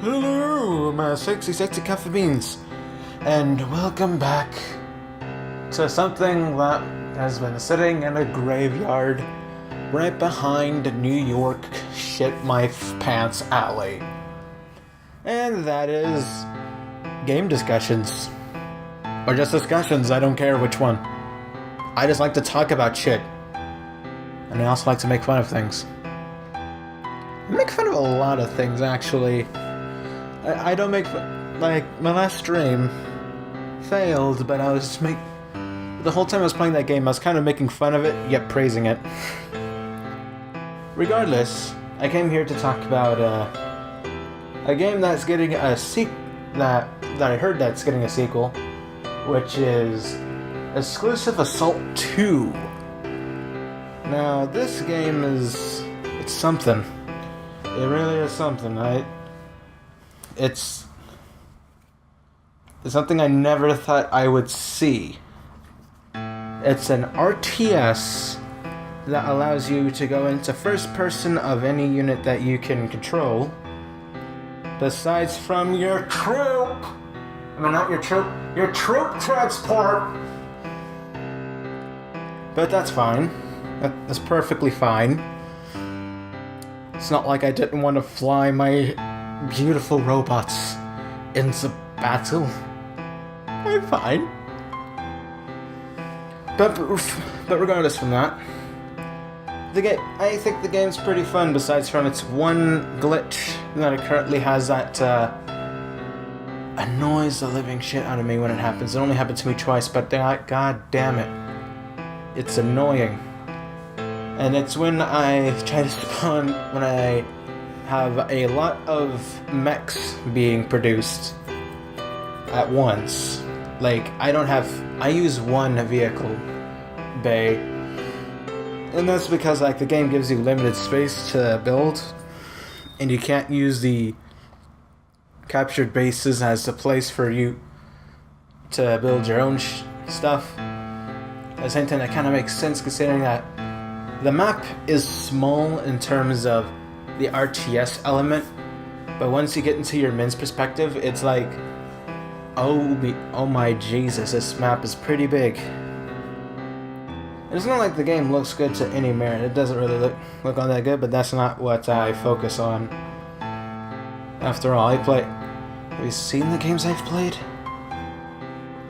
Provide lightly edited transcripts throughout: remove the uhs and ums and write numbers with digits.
Hello, my sexy coffee beans, and welcome back to something that has been sitting in a graveyard right behind New York shit my pants alley. And that is game discussions. Or just discussions, I don't care which one. I just like to talk about shit. And I also like to make fun of things. I make fun of a lot of things, actually. I don't make fun. Like, my last stream failed, but I was just the whole time I was playing that game, I was kind of making fun of it, yet praising it. Regardless, I came here to talk about a game that's getting a that I heard that's getting a sequel, which is Exclusive Assault 2. Now, this game it's something. It really is something. It's something I never thought I would see. It's an RTS that allows you to go into first person of any unit that you can control, besides from your troop. I mean, not your troop, your troop transport. But that's fine. That's perfectly fine. It's not like I didn't want to fly my beautiful robots into battle. I'm fine. But regardless from that, I think the game's pretty fun, besides from its one glitch that it currently has that annoys the living shit out of me when it happens. It only happened to me twice, but god damn it. It's annoying. And it's when I try to spawn, when I have a lot of mechs being produced at once. Like, I use one vehicle bay, and that's because, like, the game gives you limited space to build, and you can't use the captured bases as a place for you to build your own stuff. At the same time, that kind of makes sense considering that the map is small in terms of the RTS element, but once you get into your men's perspective, it's like, oh my Jesus, this map is pretty big. It's not like the game looks good to any merit. It doesn't really look all that good, but that's not what I focus on. After all, have you seen the games I've played?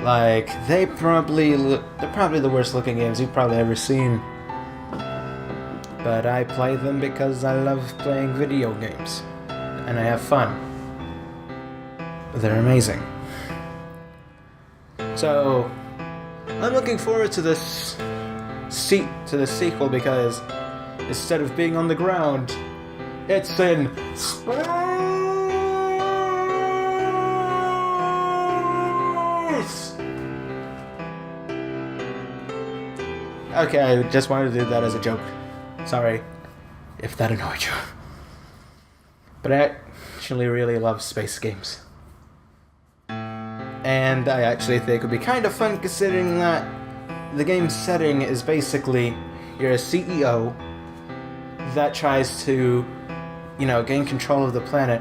Like, they're probably the worst looking games you've probably ever seen. But I play them because I love playing video games. And I have fun. They're amazing. So, I'm looking forward to this sequel because instead of being on the ground, it's in space! Okay, I just wanted to do that as a joke. Sorry if that annoyed you. But I actually really love space games. And I actually think it would be kind of fun considering that the game's setting is basically you're a CEO that tries to, gain control of the planet.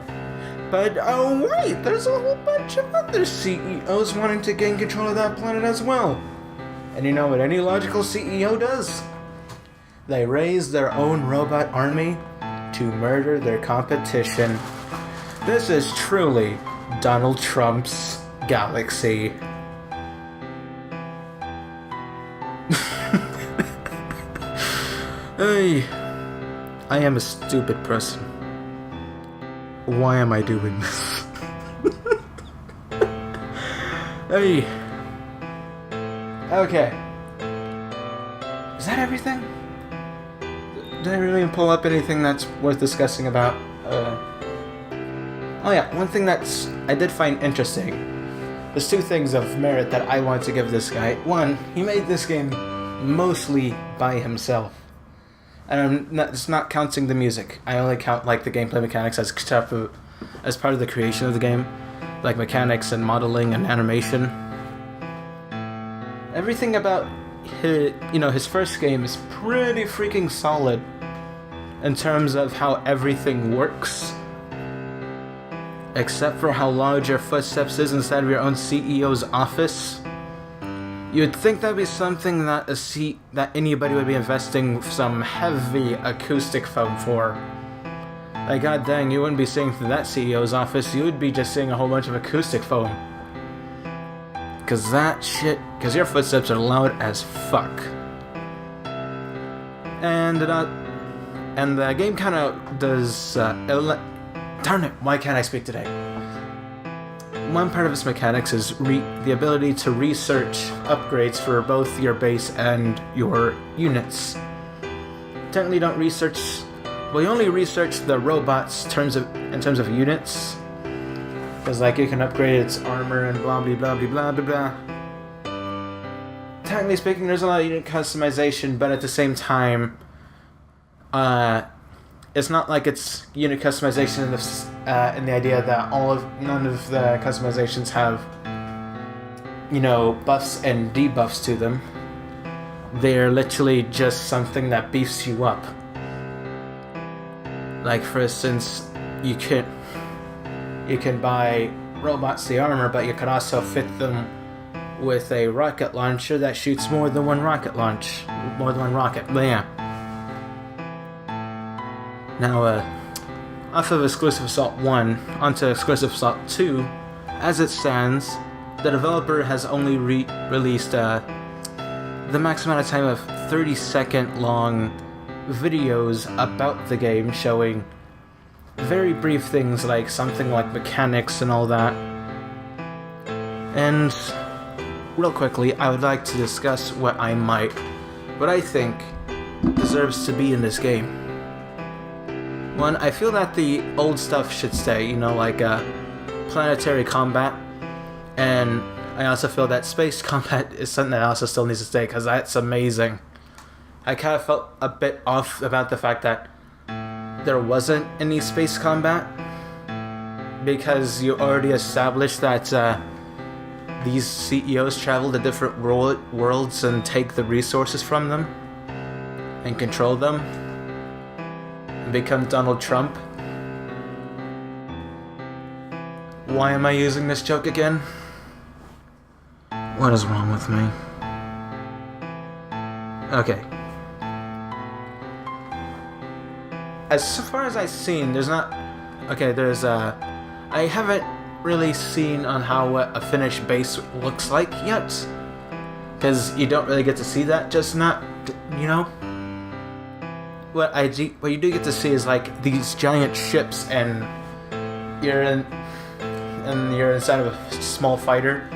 But oh wait, there's a whole bunch of other CEOs wanting to gain control of that planet as well. And you know what any logical CEO does? They raise their own robot army to murder their competition. This is truly Donald Trump's galaxy. Hey, I am a stupid person. Why am I doing this? Hey. Okay. Is that everything? Did I really pull up anything that's worth discussing about? Oh yeah, one thing I did find interesting. There's two things of merit that I want to give this guy. One, he made this game mostly by himself. And I'm just not counting the music. I only count like the gameplay mechanics as part of the creation of the game, like mechanics and modeling and animation. Everything about his first game is pretty freaking solid in terms of how everything works. except for how loud your footsteps is inside of your own CEO's office, you'd think that'd be something that that anybody would be investing some heavy acoustic foam for. Like, god dang, you wouldn't be seeing through that CEO's office, you would be just seeing a whole bunch of acoustic foam. Cause your footsteps are loud as fuck. And the game kind of does, darn it, why can't I speak today? One part of its mechanics is the ability to research upgrades for both your base and your units. Technically don't research, well, you only research the robots in terms of units. Because, like, you can upgrade its armor and blah blah blah blah blah blah. Technically speaking, there's a lot of unit customization, but at the same time, it's not like it's unit customization in the idea that none of the customizations have, you know, buffs and debuffs to them. They're literally just something that beefs you up. Like, for instance, you can buy robots the armor, but you can also fit them with a rocket launcher that shoots more than one rocket. But yeah. Now, off of Exclusive Assault 1 onto Exclusive Assault 2, as it stands, the developer has only released the max amount of time of 30-second long videos about the game, showing very brief things like something like mechanics and all that. And real quickly, I would like to discuss what I think deserves to be in this game. One, I feel that the old stuff should stay, you know, like planetary combat, and I also feel that space combat is something that also still needs to stay, because that's amazing. I kind of felt a bit off about the fact that there wasn't any space combat, because you already established that these CEOs travel to different worlds and take the resources from them and control them and become Donald Trump. Why am I using this joke again? What is wrong with me? Okay. As far as I've seen, there's not... Okay, there's I haven't really seen on how what a finished base looks like yet. Because you don't really get to see that, just not... You know? What you do get to see is, like, these giant ships, and you're inside of a small fighter.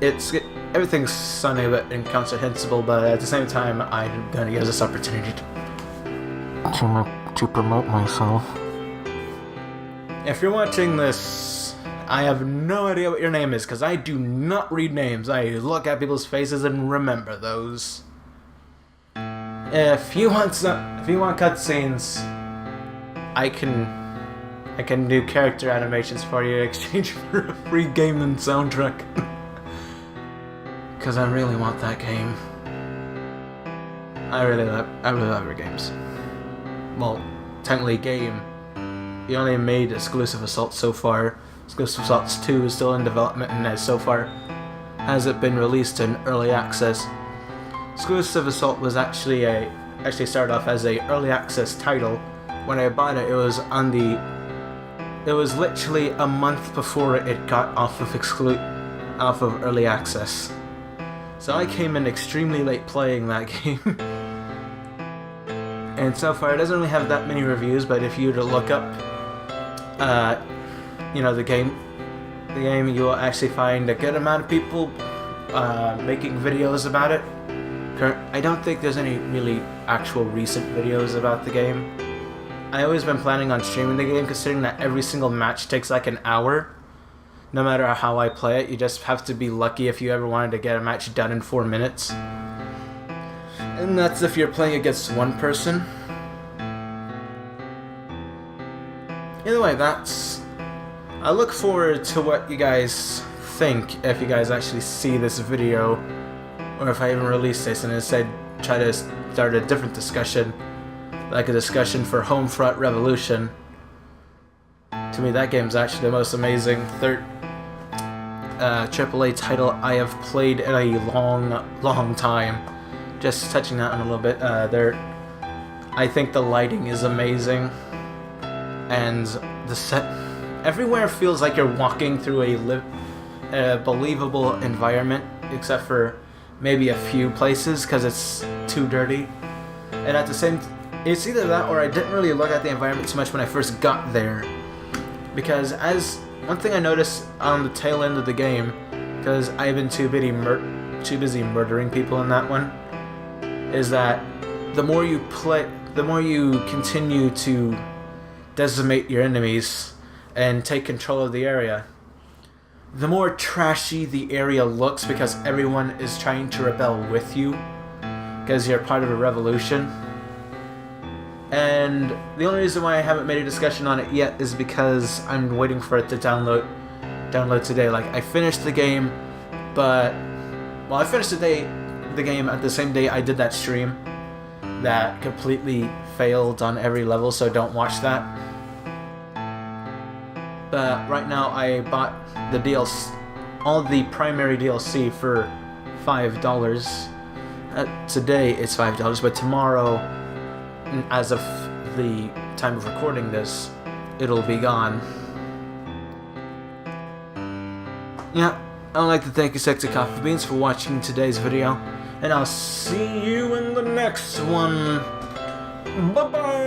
Everything's sounding a bit incomprehensible, but at the same time, I'm gonna use this opportunity to promote myself. If you're watching this, I have no idea what your name is, because I do not read names. I look at people's faces and remember those. If you want cutscenes, I can do character animations for you in exchange for a free game and soundtrack. Because I really want that game. I really love your games. Well, technically game. You only made Exclusive Assault so far. Exclusive Assault 2 is still in development and has so far hasn't been released in early access. Exclusive Assault was actually started off as a early access title. When I bought it, it was literally a month before it got off of early access. So I came in extremely late playing that game. And so far it doesn't really have that many reviews, but if you were to look up the game, you will actually find a good amount of people making videos about it. I don't think there's any really actual recent videos about the game. I always been planning on streaming the game, considering that every single match takes like an hour. No matter how I play it, you just have to be lucky if you ever wanted to get a match done in 4 minutes. And that's if you're playing against one person. Either way, I look forward to what you guys think if you guys actually see this video, or if I even release this and instead try to start a different discussion, like a discussion for Homefront Revolution, to To me, that game's actually the most amazing third AAA title I have played in a long time. Just touching that on a little bit, I think the lighting is amazing, and the set everywhere feels like you're walking through a believable environment, except for maybe a few places because it's too dirty. And at the same, it's either that or I didn't really look at the environment too much when I first got there, because as one thing I noticed on the tail end of the game, because I've been too busy murdering people in that one, is that the more you play, the more you continue to decimate your enemies and take control of the area, the more trashy the area looks, because everyone is trying to rebel with you because you're part of a revolution. And the only reason why I haven't made a discussion on it yet is because I'm waiting for it to download today. Like, I finished the game, but I finished the game at the same day I did that stream that completely failed on every level, so don't watch that. But right now I bought the DLC, all the primary DLC for $5. Today it's $5, but tomorrow, as of the time of recording this, it'll be gone. Yeah, I'd like to thank you, Sexy Coffee Beans, for watching today's video, and I'll see you in the next one. Bye-bye!